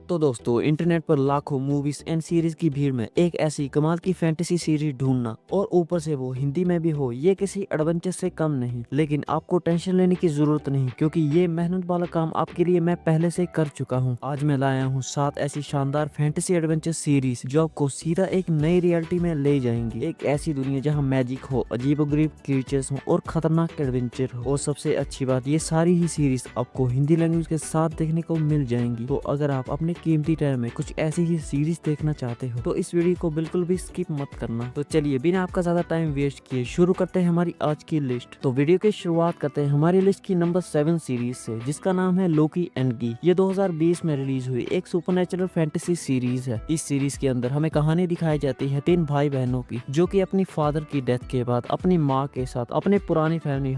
तो दोस्तों, इंटरनेट पर लाखों मूवीज एंड सीरीज की भीड़ में एक ऐसी कमाल की फैंटेसी सीरीज ढूंढना और ऊपर से वो हिंदी में भी हो, ये किसी एडवेंचर से कम नहीं। लेकिन आपको टेंशन लेने की जरूरत नहीं, क्योंकि ये मेहनत वाला काम आपके लिए मैं पहले से कर चुका हूँ। आज मैं लाया हूँ 7 ऐसी शानदार फैंटेसी एडवेंचर सीरीज जो आपको सीधा एक नई रियलिटी में ले जाएंगी। एक ऐसी दुनिया जहाँ मैजिक हो, अजीबोगरीब क्रिएचर्स हो और खतरनाक एडवेंचर हो। और सबसे अच्छी बात, ये सारी ही सीरीज आपको हिंदी लैंग्वेज के साथ देखने को मिल जाएंगी। तो अगर आप अपने कीमती टाइम में कुछ ऐसी ही सीरीज देखना चाहते हो तो इस वीडियो को बिल्कुल भी स्किप मत करना। तो चलिए बिना आपका ज्यादा टाइम वेस्ट किए शुरू करते हैं हमारी आज की लिस्ट। तो वीडियो की शुरुआत करते हैं हमारी लिस्ट की नंबर 7 सीरीज से, जिसका नाम है लोकी एंड की। ये 2020 में रिलीज हुई एक सुपरनेचुरल फैंटेसी सीरीज है। इस सीरीज के अंदर हमें कहानी दिखाई जाती है 3 भाई बहनों की, जो कि अपनी फादर की डेथ के बाद अपनी माँ के साथ अपने पुरानी फैमिली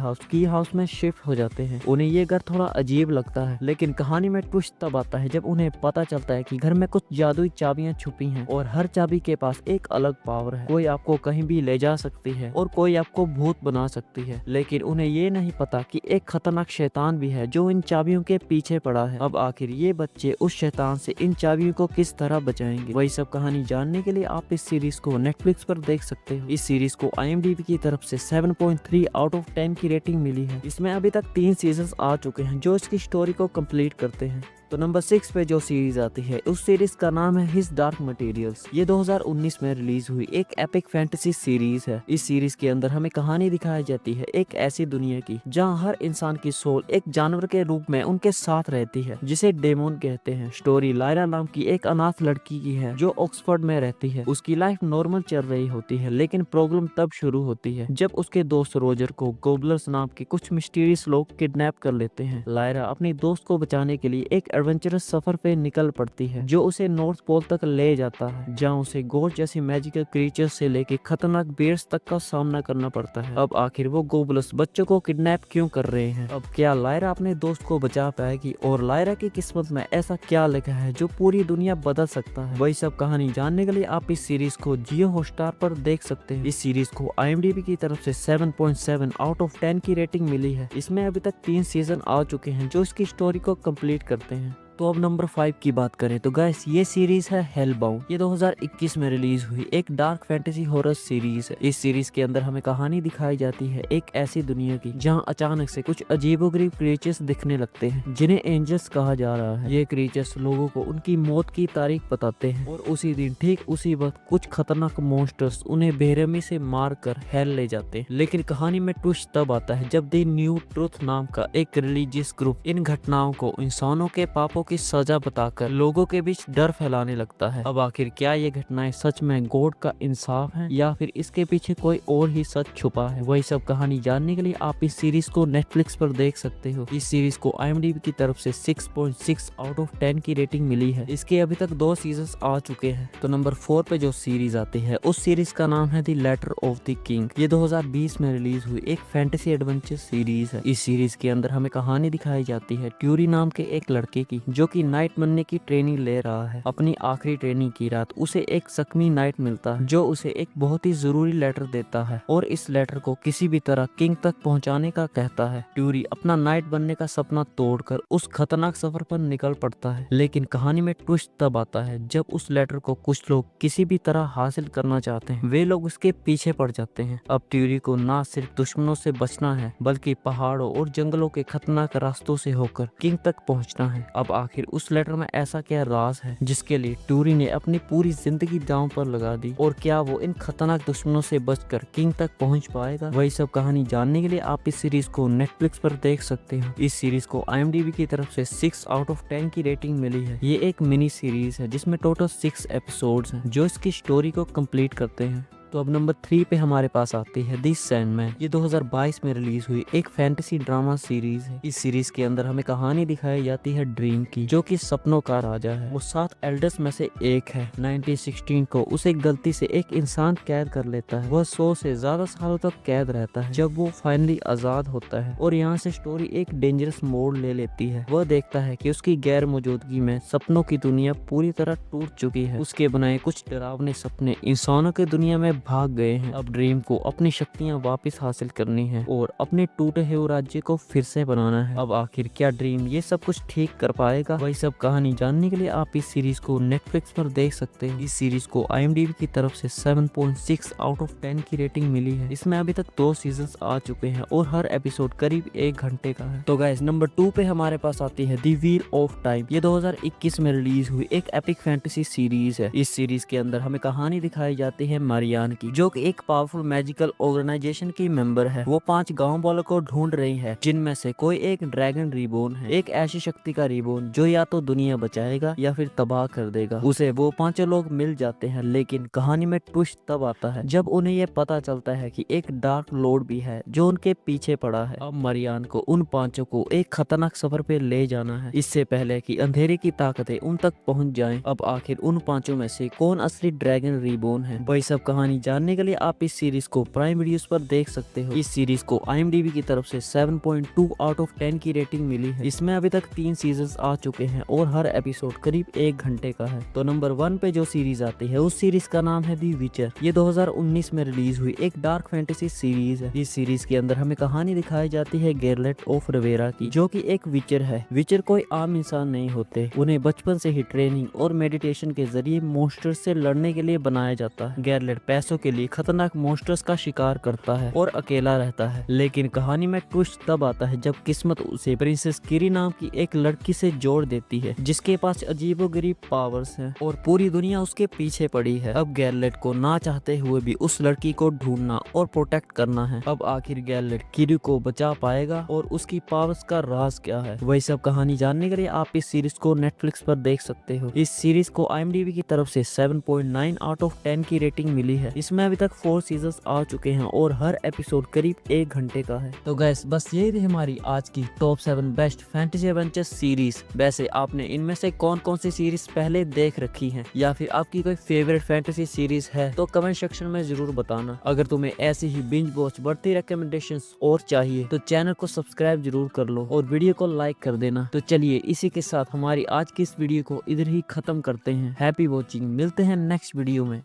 हाउस में शिफ्ट हो जाते हैं। उन्हें ये घर थोड़ा अजीब लगता है, लेकिन कहानी में ट्विस्ट तब आता है जब उन्हें पता चलता है कि घर में कुछ जादुई चाबियां छुपी हैं और हर चाबी के पास एक अलग पावर है। कोई आपको कहीं भी ले जा सकती है और कोई आपको भूत बना सकती है, लेकिन उन्हें ये नहीं पता कि एक खतरनाक शैतान भी है जो इन चाबियों के पीछे पड़ा है। अब आखिर ये बच्चे उस शैतान से इन चाबियों को किस तरह बचाएंगे, वही सब कहानी जानने के लिए आप इस सीरीज को नेटफ्लिक्स पर देख सकते हो। इस सीरीज को IMDb की तरफ से 7.3 आउट ऑफ 10 की रेटिंग मिली है। इसमें अभी तक 3 सीजन आ चुके हैं जो इसकी स्टोरी को कंप्लीट करते हैं। तो नंबर 6 पे जो सीरीज आती है उस सीरीज का नाम है हिज डार्क मटेरियल्स। ये 2019 में रिलीज हुई एक एपिक फैंटेसी सीरीज है। इस सीरीज के अंदर हमें कहानी दिखाई जाती है एक ऐसी दुनिया की जहां हर इंसान की सोल एक जानवर के रूप में उनके साथ रहती है, जिसे डेमोन कहते हैं। स्टोरी लायरा नाम की एक अनाथ लड़की की है जो ऑक्सफोर्ड में रहती है। उसकी लाइफ नॉर्मल चल रही होती है, लेकिन प्रॉब्लम तब शुरू होती है जब उसके दोस्त रोजर को गोबलर्स नाम के कुछ मिस्टीरियस लोग किडनैप कर लेते हैं। लायरा अपनी दोस्त को बचाने के लिए एक एडवेंचरस सफर पे निकल पड़ती है जो उसे नॉर्थ पोल तक ले जाता है, जहां उसे गोस्ट जैसी मैजिकल क्रीचर्स से लेके खतरनाक बेयर्स तक का सामना करना पड़ता है। अब आखिर वो गोबलर्स बच्चों को किडनैप क्यों कर रहे हैं? अब क्या लायरा अपने दोस्त को बचा पाएगी? और लायरा की किस्मत में ऐसा क्या लिखा है जो पूरी दुनिया बदल सकता है? वही सब कहानी जानने के लिए आप इस सीरीज को जियो हॉटस्टार पर देख सकते हैं। इस सीरीज को IMDb की तरफ से 7.7 आउट ऑफ 10 की रेटिंग मिली है। इसमें अभी तक 3 सीजन आ चुके हैं जो इसकी स्टोरी को कंप्लीट करते हैं। तो अब नंबर 5 की बात करें तो गाइस, ये सीरीज है हेलबाउंड। ये 2021 में रिलीज हुई एक डार्क फैंटेसी हॉरर सीरीज है। इस सीरीज के अंदर हमें कहानी दिखाई जाती है एक ऐसी दुनिया की जहां अचानक से कुछ अजीबोगरीब क्रिएचर्स दिखने लगते हैं, जिन्हें एंजल्स कहा जा रहा है। ये क्रिएचर्स लोगों को उनकी मौत की तारीख बताते हैं और उसी दिन ठीक उसी वक्त कुछ खतरनाक मॉन्स्टर्स उन्हें बेरहमी से मार कर हेल ले जाते हैं। लेकिन कहानी में ट्विस्ट तब आता है जब द न्यू ट्रुथ नाम का एक रिलीजियस ग्रुप इन घटनाओं को इंसानों के पापों की सजा बताकर लोगों के बीच डर फैलाने लगता है। अब आखिर क्या ये घटनाएं सच में गॉड का इंसाफ है या फिर इसके पीछे कोई और ही सच छुपा है? वही सब कहानी जानने के लिए आप इस सीरीज को नेटफ्लिक्स पर देख सकते हो। इस सीरीज को IMDb की तरफ से 6.6 आउट ऑफ 10 की रेटिंग मिली है। इसके अभी तक 2 सीजन आ चुके हैं। तो नंबर 4 पे जो सीरीज आती है उस सीरीज का नाम है the letter of the king. ये 2020 में रिलीज हुई एक फैंटेसी एडवेंचर सीरीज है। इस सीरीज के अंदर हमें कहानी दिखाई जाती है ट्यूरी नाम के एक लड़के की, जो कि नाइट बनने की ट्रेनिंग ले रहा है। अपनी आखिरी ट्रेनिंग की रात उसे एक जख्मी नाइट मिलता है जो उसे एक बहुत ही जरूरी लेटर देता है और इस लेटर को किसी भी तरह किंग तक पहुंचाने का कहता है। ट्यूरी अपना नाइट बनने का सपना तोड़कर उस खतरनाक सफर पर निकल पड़ता है। लेकिन कहानी में ट्विस्ट तब आता है जब उस लेटर को कुछ लोग किसी भी तरह हासिल करना चाहते हैं। वे लोग उसके पीछे पड़ जाते हैं। अब ट्यूरी को ना सिर्फ दुश्मनों से बचना है, बल्कि पहाड़ों और जंगलों के खतरनाक रास्तों से होकर किंग तक पहुंचना है। अब आखिर उस लेटर में ऐसा क्या राज है जिसके लिए ट्यूरी ने अपनी पूरी जिंदगी दांव पर लगा दी, और क्या वो इन खतरनाक दुश्मनों से बचकर किंग तक पहुंच पाएगा? वही सब कहानी जानने के लिए आप इस सीरीज को नेटफ्लिक्स पर देख सकते हो। इस सीरीज को IMDb की तरफ से 6 आउट ऑफ 10 की रेटिंग मिली है। ये एक मिनी सीरीज है जिसमें टोटल 6 एपिसोड्स हैं जो इसकी स्टोरी को कंप्लीट करते हैं। तो अब नंबर 3 पे हमारे पास आती है द सैंडमैन। ये 2022 में रिलीज हुई एक फैंटेसी ड्रामा सीरीज है। इस सीरीज के अंदर हमें कहानी दिखाई जाती है ड्रीम की, जो कि सपनों का राजा है। वो 7 एल्डर्स में से एक है। 1916 को उसे गलती से एक इंसान कैद कर लेता है। वह 100 से ज्यादा सालों तक कैद रहता है जब वो फाइनली आजाद होता है। और यहाँ से स्टोरी एक डेंजरस मोड़ ले लेती है। वह देखता है कि उसकी गैर मौजूदगी में सपनों की दुनिया पूरी तरह टूट चुकी है। उसके बनाए कुछ डरावने सपने इंसानों की दुनिया में भाग गए हैं। अब ड्रीम को अपनी शक्तियाँ वापस हासिल करनी है और अपने टूटे हुए राज्य को फिर से बनाना है। अब आखिर क्या ड्रीम ये सब कुछ ठीक कर पाएगा? वही सब कहानी जानने के लिए आप इस सीरीज को नेटफ्लिक्स पर देख सकते हैं। इस सीरीज को IMDb की तरफ से 7.6 आउट ऑफ 10 की रेटिंग मिली है। इसमें अभी तक 2 सीजन्स आ चुके हैं और हर एपिसोड करीब 1 घंटे का है। तो गाइस नंबर 2 पे हमारे पास आती है द व्हील ऑफ टाइम। ये 2021 में रिलीज हुई एक एपिक फैंटेसी सीरीज है। इस सीरीज के अंदर हमें कहानी दिखाई जाती है मारियान की, जो कि एक पावरफुल मैजिकल ऑर्गेनाइजेशन की मेंबर है। वो 5 गाँव वालों को ढूंढ रही है, जिनमें से कोई एक ड्रैगन रिबोर्न है, एक ऐसी शक्ति का रिबोर्न जो या तो दुनिया बचाएगा या फिर तबाह कर देगा। उसे वो 5 लोग मिल जाते हैं, लेकिन कहानी में ट्विस्ट तब आता है जब उन्हें ये पता चलता है कि एक डार्क लॉर्ड भी है जो उनके पीछे पड़ा है। अब मारियान को उन 5 को एक खतरनाक सफर पे ले जाना है, इससे पहले कि अंधेरे की ताकतें उन तक पहुंच जाएं। अब आखिर उन 5 में से कौन असली ड्रैगन रिबोर्न है? वही सब कहानी जानने के लिए आप इस सीरीज को प्राइम वीडियोस पर देख सकते हो। इस सीरीज को IMDb की तरफ से 7.2 आउट ऑफ 10 की रेटिंग मिली है। इसमें अभी तक 3 सीजन्स आ चुके हैं और हर एपिसोड करीब 1 घंटे का है। तो नंबर 1 पे जो सीरीज आती है उस सीरीज का नाम है दी विचर। ये 2019 में रिलीज हुई एक डार्क फैंटेसी सीरीज है। इस सीरीज के अंदर हमें कहानी दिखाई जाती है गेरलेट ऑफ रिवेरा की, जो कि एक विचर है। विचर कोई आम इंसान नहीं होते, उन्हें बचपन से ही ट्रेनिंग और मेडिटेशन के जरिए मॉन्स्टर्स से लड़ने के लिए बनाया जाता है। गेरलेट पैसों के लिए खतरनाक मॉन्स्टर्स का शिकार करता है और अकेला रहता है, लेकिन कहानी में ट्विस्ट तब आता है जब किस्मत उसे प्रिंसेस किरी नाम की एक लड़की से जोड़ देती है, जिसके पास अजीबोगरीब पावर्स हैं और पूरी दुनिया उसके पीछे पड़ी है। अब गेरलेट को ना चाहते हुए भी उस लड़की को ढूंढना और प्रोटेक्ट करना है। अब आखिर गेरलेट किरी को बचा पाएगा और उसकी पावर्स का राज क्या है? वही सब कहानी जानने के लिए आप इस सीरीज को नेटफ्लिक्स पर देख सकते हो। इस सीरीज को IMDb की तरफ से 7.9 आउट ऑफ 10 की रेटिंग मिली है। इसमें अभी तक 4 सीजन्स आ चुके हैं और हर एपिसोड करीब 1 घंटे का है। तो गैस बस यही थी हमारी आज की top 7 best fantasy adventure series. वैसे आपने इनमें से कौन कौन सी सीरीज पहले देख रखी हैं, या फिर आपकी कोई फेवरेट फैंटेसी सीरीज है तो कमेंट सेक्शन में जरूर बताना। अगर तुम्हें ऐसी ही बिंज वॉच बढ़ती रिकमेंडेशंस और चाहिए तो चैनल को सब्सक्राइब जरूर कर लो और वीडियो को लाइक कर देना। तो चलिए इसी के साथ हमारी आज की इस वीडियो को इधर ही खत्म करते हैं। हैप्पी वॉचिंग, मिलते हैं नेक्स्ट वीडियो में।